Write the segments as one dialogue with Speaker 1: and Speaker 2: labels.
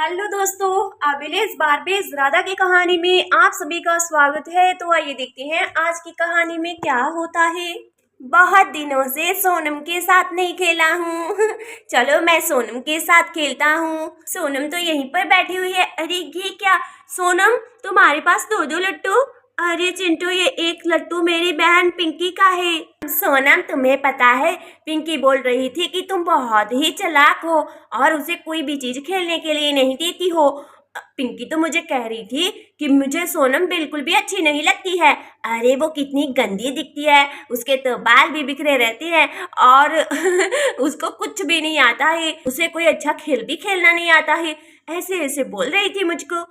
Speaker 1: Hello दोस्तों, अभिलेष बारबेज राधा की कहानी में आप सभी का स्वागत है। तो आइए देखते हैं आज की कहानी में क्या होता है। बहुत दिनों से सोनम के साथ नहीं खेला हूँ। चलो मैं सोनम के साथ खेलता हूँ। सोनम तो यहीं पर बैठी हुई है। अरे ये क्या सोनम, तुम्हारे पास दो दो लट्टू? अरे चिंटू, ये एक लट्टू मेरी बहन पिंकी का है। सोनम, तुम्हें पता है पिंकी बोल रही थी कि तुम बहुत ही चालाक हो और उसे कोई भी चीज खेलने के लिए नहीं देती हो। पिंकी तो मुझे कह रही थी कि मुझे सोनम बिल्कुल भी अच्छी नहीं लगती है। अरे वो कितनी गंदी दिखती है, उसके तो बाल भी बिखरे रहते हैं और उसको कुछ भी नहीं आता है, उसे कोई अच्छा खेल भी खेलना नहीं आता है। ऐसे ऐसे बोल रही थी मुझको।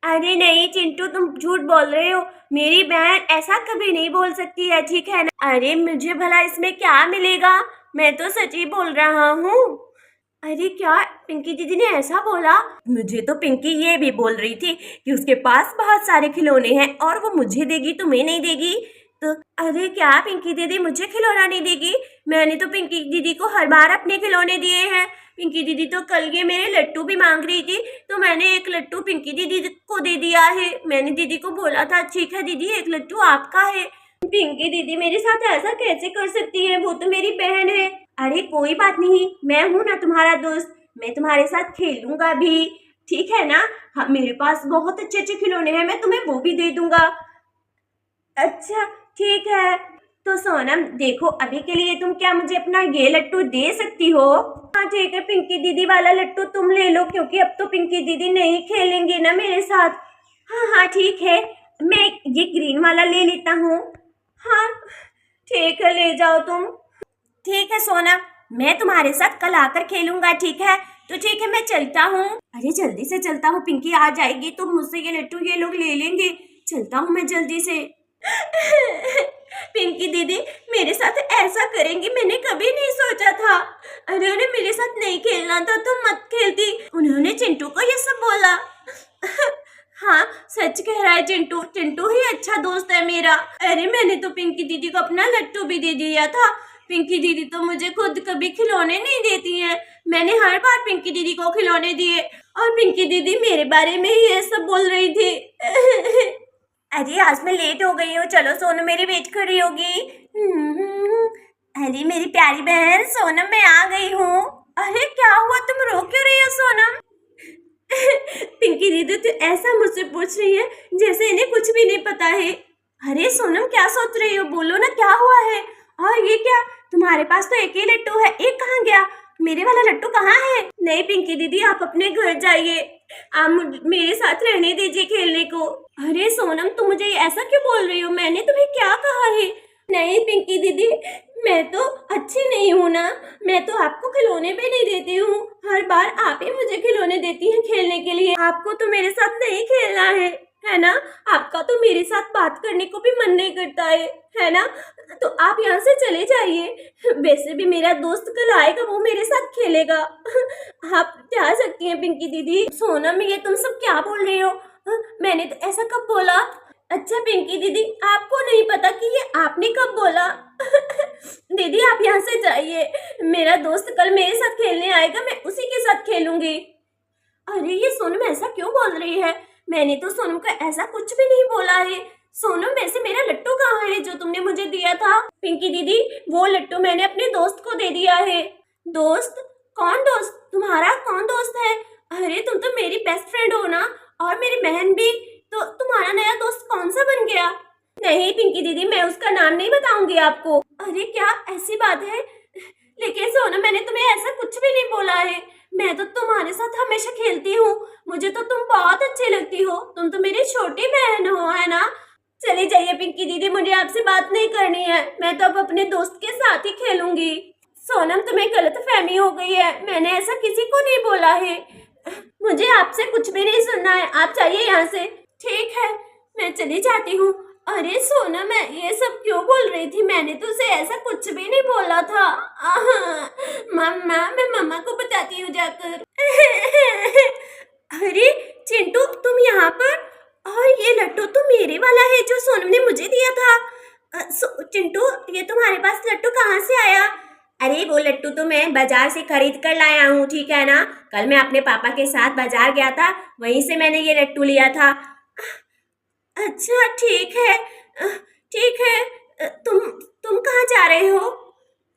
Speaker 1: अरे नहीं चिंटू, तुम झूठ बोल रहे हो। मेरी बहन ऐसा कभी नहीं बोल सकती है, ठीक है ना? अरे मुझे भला इसमें क्या मिलेगा, मैं तो सच ही बोल रहा हूँ। अरे क्या पिंकी दीदी ने ऐसा बोला? मुझे तो पिंकी ये भी बोल रही थी कि उसके पास बहुत सारे खिलौने हैं और वो मुझे देगी, तुम्हें नहीं देगी। तो अरे क्या पिंकी दीदी मुझे खिलौना नहीं देगी? मैंने तो पिंकी दीदी को हर बार अपने खिलौने दिए हैं। पिंकी दीदी तो कल ये मेरे लट्टू भी मांग रही थी, तो मैंने एक लट्टू पिंकी दीदी को दे दिया है। मैंने दीदी को बोला था ठीक है दीदी, एक लट्टू आपका है। पिंकी दीदी मेरे साथ ऐसा कैसे कर सकती है, वो तो मेरी बहन है। अरे कोई बात नहीं, मैं हूं ना तुम्हारा दोस्त, मैं तुम्हारे साथ खेलूंगा भी, ठीक है ना? हाँ, मेरे पास बहुत अच्छे अच्छे खिलौने हैं, मैं तुम्हें वो भी दे दूंगा। अच्छा ठीक है। तो सोनम देखो, अभी के लिए तुम क्या मुझे अपना ये लट्टू दे सकती हो? हाँ ठीक है, पिंकी दीदी वाला लट्टू तुम ले लो, क्योंकि अब तो पिंकी दीदी नहीं खेलेंगे ना मेरे साथ। हाँ हाँ ठीक है, मैं ये ग्रीन वाला ले लेता हूँ। हाँ ठीक है, ले जाओ तुम। ठीक है सोनम, मैं तुम्हारे साथ कल आकर खेलूंगा, ठीक है? तो ठीक है, मैं चलता हूँ। अरे जल्दी से चलता हूँ, पिंकी आ जाएगी तो मुझसे ये लट्टू ये लोग ले लेंगे। चलता हूँ मैं जल्दी से। पिंकी दीदी मेरे साथ ऐसा करेंगी, मैंने कभी नहीं सोचा था। अरे उन्हें मेरे साथ नहीं खेलना था तो मत खेलती, उन्होंने चिंटू को ये सब बोला। हाँ सच कह रहा है चिंटू, चिंटू ही अच्छा दोस्त है मेरा। अरे मैंने तो पिंकी दीदी को अपना लट्टू भी दे दिया था। पिंकी दीदी तो मुझे खुद कभी खिलौने नहीं देती हैं। मैंने हर बार पिंकी दीदी को खिलौने दिए और पिंकी दीदी मेरे बारे में ही ये सब बोल रही थी। अरे आज मैं लेट हो गई हूँ, चलो सोनम मेरी वेट कर रही होगी। अरे मेरी प्यारी बहन सोनम, मैं आ गई हूँ। अरे क्या हुआ, तुम रो क्यों रही हो सोनम? पिंकी दीदी तो ऐसा मुझसे पूछ रही है जैसे इन्हें कुछ भी नहीं पता है। अरे सोनम क्या सोच रही हो, बोलो ना क्या हुआ है? और ये क्या, तुम्हारे पास तो एक ही लट्टू है, एक कहाँ गया? मेरे वाला लट्टू कहाँ है? नहीं पिंकी दीदी, आप अपने घर जाइए, आप मेरे साथ रहने दीजिए खेलने को। अरे सोनम तुम मुझे ऐसा क्यों बोल रही हो, मैंने तुम्हें क्या कहा है? नहीं पिंकी दीदी, मैं तो अच्छी नहीं हूँ ना, मैं तो आपको खिलौने भी नहीं देती हूँ, हर बार आप ही मुझे खिलौने देती हैं खेलने के लिए। आपको तो मेरे साथ नहीं खेलना है ना? आपका तो मेरे साथ बात करने को भी मन नहीं करता है ना? तो आप यहाँ से चले जाइए। वैसे भी मेरा दोस्त कल आएगा, वो मेरे साथ खेलेगा। आप जा सकती हैं पिंकी दीदी। सोनम ये तुम सब क्या बोल रही हो? मैंने तो ऐसा कब बोला? अच्छा पिंकी दीदी, आपको नहीं पता कि ये आपने कब बोला? दीदी आप यहाँ से जाइए, मेरा दोस्त कल मेरे साथ खेलने आएगा, मैं उसी के साथ खेलूंगी। अरे ये सोनम ऐसा क्यों बोल रही है? मैंने तो सोनम को ऐसा कुछ भी नहीं बोला है। सोनम वैसे मेरा लट्टू कहाँ है जो तुमने मुझे दिया था? पिंकी दीदी वो लट्टू मैंने अपने दोस्त को दे दिया है। दोस्त? कौन दोस्त? तुम्हारा कौन दोस्त है? अरे तुम तो मेरी बेस्ट फ्रेंड हो ना, और मेरी बहन भी, तो तुम्हारा नया दोस्त कौन सा बन गया? नहीं पिंकी दीदी, मैं उसका नाम नहीं बताऊंगी आपको। अरे क्या ऐसी बात है? लेकिन सोनम मैंने तुम्हें ऐसा कुछ भी नहीं बोला है, मैं तो तुम्हारे साथ हमेशा खेलती हूँ, मुझे तो तुम बहुत अच्छी लगती हो, तुम तो मेरी छोटी बहन हो, है ना? चली जाइए पिंकी दीदी, मुझे आपसे बात नहीं करनी है, मैं तो अब अपने दोस्त के साथ ही खेलूंगी। सोनम तुम्हें गलतफहमी हो गई है, मैंने ऐसा किसी को नहीं बोला है, मुझे आपसे कुछ भी नहीं सुनना है, आप जाइए यहाँ से। ठीक है, मैं चली जाती हूँ। अरे सोनम मैं ये सब क्यों बोल रही थी, मैंने तो उसे ऐसा कुछ भी नहीं बोला था। मम्मा, मैं मम्मा को बताती हूँ जाकर। अरे चिंटू तुम यहाँ पर, और ये लट्टू तो मेरे वाला है जो सोनम ने मुझे दिया था। चिंटू ये तुम्हारे पास लट्टू कहाँ से आया? अरे वो लट्टू तो मैं बाजार से खरीद कर लाया हूँ, ठीक है ना। कल मैं अपने पापा के साथ बाजार गया था, वहीं से मैंने ये लट्टू लिया था। अच्छा ठीक है, ठीक है। तुम कहाँ जा रहे हो?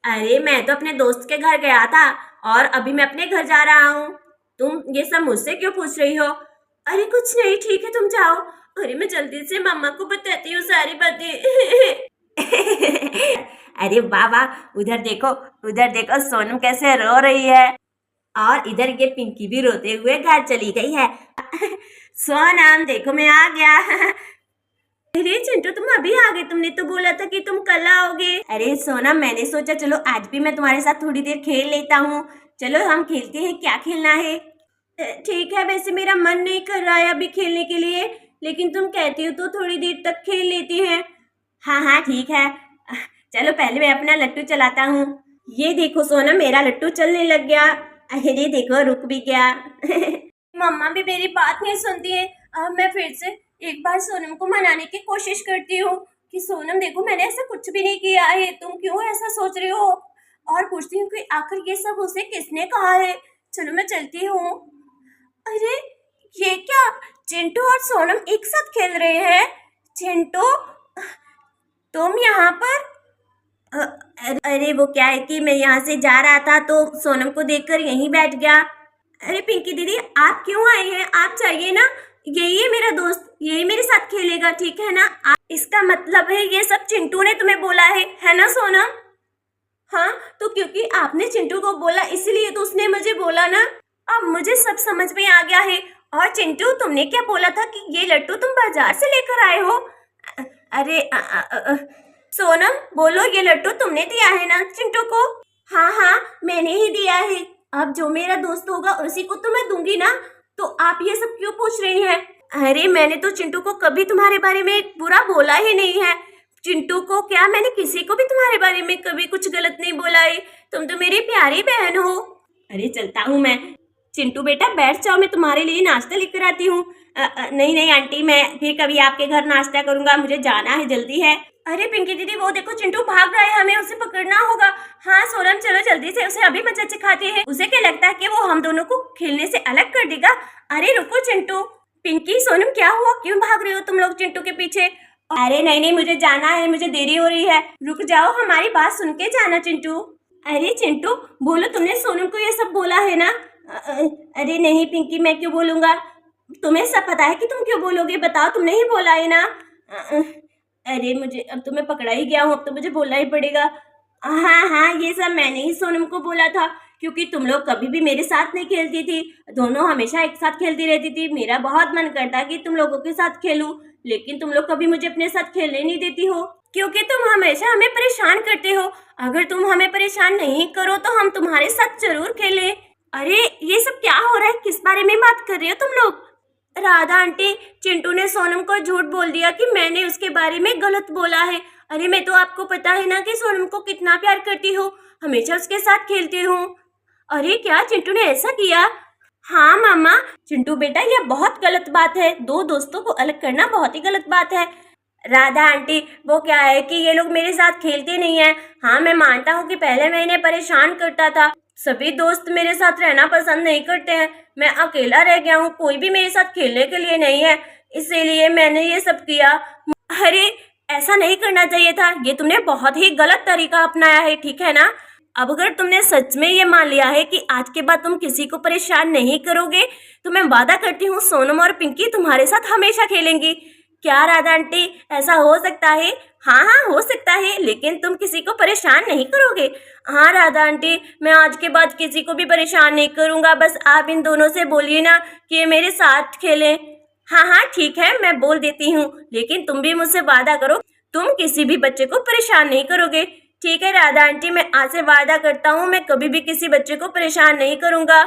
Speaker 1: अरे मैं तो अपने दोस्त के घर गया था और अभी मैं अपने घर जा रहा हूँ। तुम ये सब मुझसे क्यों पूछ रही हो? अरे कुछ नहीं, ठीक है तुम जाओ। अरे मैं जल्दी से मम्मा को बताती हूँ सारी बातें। अरे बाबा, उधर देखो सोनम कैसे रो रही है और इधर ये पिंकी भी रोते हुए घर चली गई है। सोनम देखो मैं आ गया। अरे चिंटू तुम अभी आ गए, तुमने तो बोला था कि तुम कल आओगे। अरे सोनम मैंने सोचा चलो आज भी मैं तुम्हारे साथ थोड़ी देर खेल लेता हूँ। चलो हम खेलते हैं, क्या खेलना है? ठीक है, वैसे मेरा मन नहीं कर रहा है अभी खेलने के लिए, लेकिन तुम कहती हो तो थोड़ी देर तक खेल लेते हैं। हाँ हाँ ठीक है, चलो पहले मैं अपना लट्टू चलाता हूँ। ये देखो सोनम मेरा लट्टू चलने लग गया। अरे देखो रुक भी गया। मम्मा भी मेरी बात नहीं सुनती है। अब मैं फिर से एक बार सोनम को मनाने की कोशिश करती हूँ कि सोनम देखो मैंने ऐसा कुछ भी नहीं किया है, तुम क्यों ऐसा सोच रहे हो? और पूछती हूँ कि आखिर ये सब उसे किसने कहा है। चलो मैं चलती हूँ। अरे ये क्या, चिंटू और सोनम एक साथ खेल रहे हैं? चिंटू तुम यहाँ पर? अरे वो क्या है कि मैं यहाँ से जा रहा था तो सोनम को देखकर यहीं बैठ गया। अरे पिंकी दीदी आप क्यों आई हैं? आप चाहिए ना, यही है मेरा दोस्त, यही मेरे साथ खेलेगा, ठीक है ना। आप इसका मतलब है ये सब चिंटू ने तुम्हें बोला है ना सोनम? हाँ तो क्योंकि आपने चिंटू को बोला इसलिए तो उसने मुझे बोला ना। अब मुझे सब समझ में आ गया है। और चिंटू तुमने क्या बोला था कि ये लड्डू तुम बाजार से लेकर आए हो? अरे सोनम बोलो, ये लड्डू तुमने दिया है ना चिंटू को? हाँ हाँ मैंने ही दिया है। अब जो मेरा दोस्त होगा उसी को तो मैं दूंगी ना, तो आप ये सब क्यों पूछ रही हैं? अरे मैंने तो चिंटू को कभी तुम्हारे बारे में बुरा बोला ही नहीं है। चिंटू को क्या, मैंने किसी को भी तुम्हारे बारे में कभी कुछ गलत नहीं बोला है। तुम तो मेरी प्यारी बहन हो। अरे चलता हूँ मैं। चिंटू बेटा बैठ जाओ, मैं तुम्हारे लिए नाश्ता लेकर आती हूँ। नहीं नहीं आंटी, मैं फिर कभी आपके घर नाश्ता करूंगा, मुझे जाना है, जल्दी है। अरे पिंकी दीदी वो देखो चिंटू भाग रहा है, हमें उसे पकड़ना होगा। हाँ सोनम चलो जल्दी से, उसे अभी मजा सिखाते हैं। उसे क्या लगता है कि वो हम दोनों को खेलने से अलग कर देगा? अरे रुको चिंटू। पिंकी सोनम क्या हुआ, क्यों भाग रहे हो तुम लोग चिंटू के पीछे? अरे नहीं नहीं मुझे जाना है, मुझे देरी हो रही है। रुक जाओ, हमारी बात सुन के जाना चिंटू। अरे चिंटू बोलो, तुमने सोनम को ये सब बोला है ना? अरे नहीं पिंकी, मैं क्यों बोलूंगा? तुम्हें सब पता है कि तुम क्यों बोलोगे, बताओ, तुमने ही बोला है ना। अरे मुझे, अब तो मैं पकड़ा ही गया हूँ, अब तो मुझे बोलना ही पड़ेगा। हाँ हाँ ये सब मैंने ही सोनम को बोला था, क्योंकि तुम लोग कभी भी मेरे साथ नहीं खेलती थी, दोनों हमेशा एक साथ खेलती रहती थी। मेरा बहुत मन करता कि तुम लोगों के साथ खेलूं, लेकिन तुम लोग कभी मुझे अपने साथ खेलने नहीं देती हो, क्योंकि तुम हमेशा हमें परेशान करते हो। अगर तुम हमें परेशान नहीं करो तो हम तुम्हारे साथ जरूर खेलें। अरे ये सब क्या हो रहा है, किस बारे में बात कर रहे हो तुम लोग? राधा आंटी, चिंटू ने सोनम को झूठ बोल दिया कि मैंने उसके बारे में गलत बोला है। अरे मैं तो आपको पता है ना कि सोनम को कितना प्यार करती हूँ, हमेशा उसके साथ खेलती हूँ। अरे क्या चिंटू ने ऐसा किया? हाँ मामा। चिंटू बेटा यह बहुत गलत बात है, दो दोस्तों को अलग करना बहुत ही गलत बात है। राधा आंटी वो क्या है कि ये लोग मेरे साथ खेलते नहीं है। हाँ मैं मानता हूँ कि पहले मैं इन्हें परेशान करता था, सभी दोस्त मेरे साथ रहना पसंद नहीं करते हैं, मैं अकेला रह गया हूँ, कोई भी मेरे साथ खेलने के लिए नहीं है, इसीलिए मैंने ये सब किया। अरे ऐसा नहीं करना चाहिए था, ये तुमने बहुत ही गलत तरीका अपनाया है, ठीक है ना। अब अगर तुमने सच में ये मान लिया है कि आज के बाद तुम किसी को परेशान नहीं करोगे, तो मैं वादा करती हूँ सोनम और पिंकी तुम्हारे साथ हमेशा खेलेंगी। क्या राधा आंटी ऐसा हो सकता है? हाँ हाँ हो सकता है, लेकिन तुम किसी को परेशान नहीं करोगे? हाँ राधा आंटी, मैं आज के बाद किसी को भी परेशान नहीं करूँगा, बस आप इन दोनों से बोलिए ना कि ये मेरे साथ खेलें। हाँ हाँ ठीक है मैं बोल देती हूँ, लेकिन तुम भी मुझसे वादा करो तुम किसी भी बच्चे को परेशान नहीं करोगे। ठीक है राधा आंटी, मैं आज से वादा करता हूँ मैं कभी भी किसी बच्चे को परेशान नहीं करूँगा।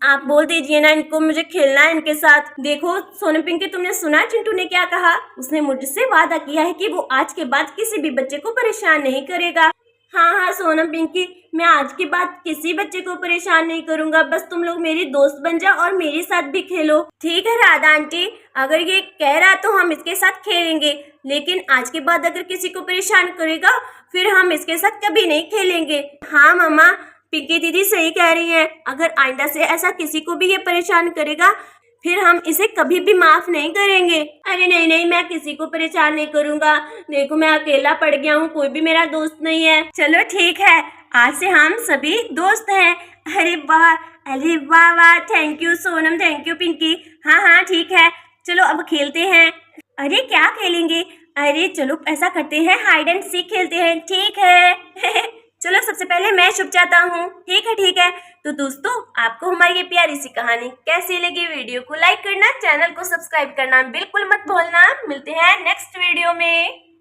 Speaker 1: आप बोल दीजिए ना इनको, मुझे खेलना है इनके साथ। देखो सोनम पिंकी, तुमने सुना चिंटू ने क्या कहा? उसने मुझसे वादा किया है कि वो आज के बाद किसी भी बच्चे को परेशान नहीं करेगा। हाँ हाँ सोनम पिंकी, मैं आज के बाद किसी बच्चे को परेशान नहीं करूंगा, बस तुम लोग मेरी दोस्त बन जाओ और मेरे साथ भी खेलो। ठीक है राधा आंटी, अगर ये कह रहा तो हम इसके साथ खेलेंगे, लेकिन आज के बाद अगर किसी को परेशान करेगा फिर हम इसके साथ कभी नहीं खेलेंगे। हाँ मम्मा, पिंकी दीदी सही कह रही हैं। अगर आइंदा से ऐसा किसी को भी ये परेशान करेगा फिर हम इसे कभी भी माफ नहीं करेंगे। अरे नहीं नहीं, मैं किसी को परेशान नहीं करूंगा। देखो मैं अकेला पड़ गया हूँ, कोई भी मेरा दोस्त नहीं है। चलो ठीक है, आज से हम सभी दोस्त हैं। अरे वाह, अरे वाह वाह, thank you Sonam, thank you Pinky. हाँ हाँ ठीक है, चलो अब खेलते हैं। अरे क्या खेलेंगे? अरे चलो ऐसा करते हैं, हाइड एंड सीक खेलते हैं। ठीक है चलो सबसे पहले मैं छुप जाता हूँ। ठीक है ठीक है। तो दोस्तों, आपको हमारी ये प्यारी सी कहानी कैसी लगी? वीडियो को लाइक करना, चैनल को सब्सक्राइब करना बिल्कुल मत भूलना। मिलते हैं नेक्स्ट वीडियो में।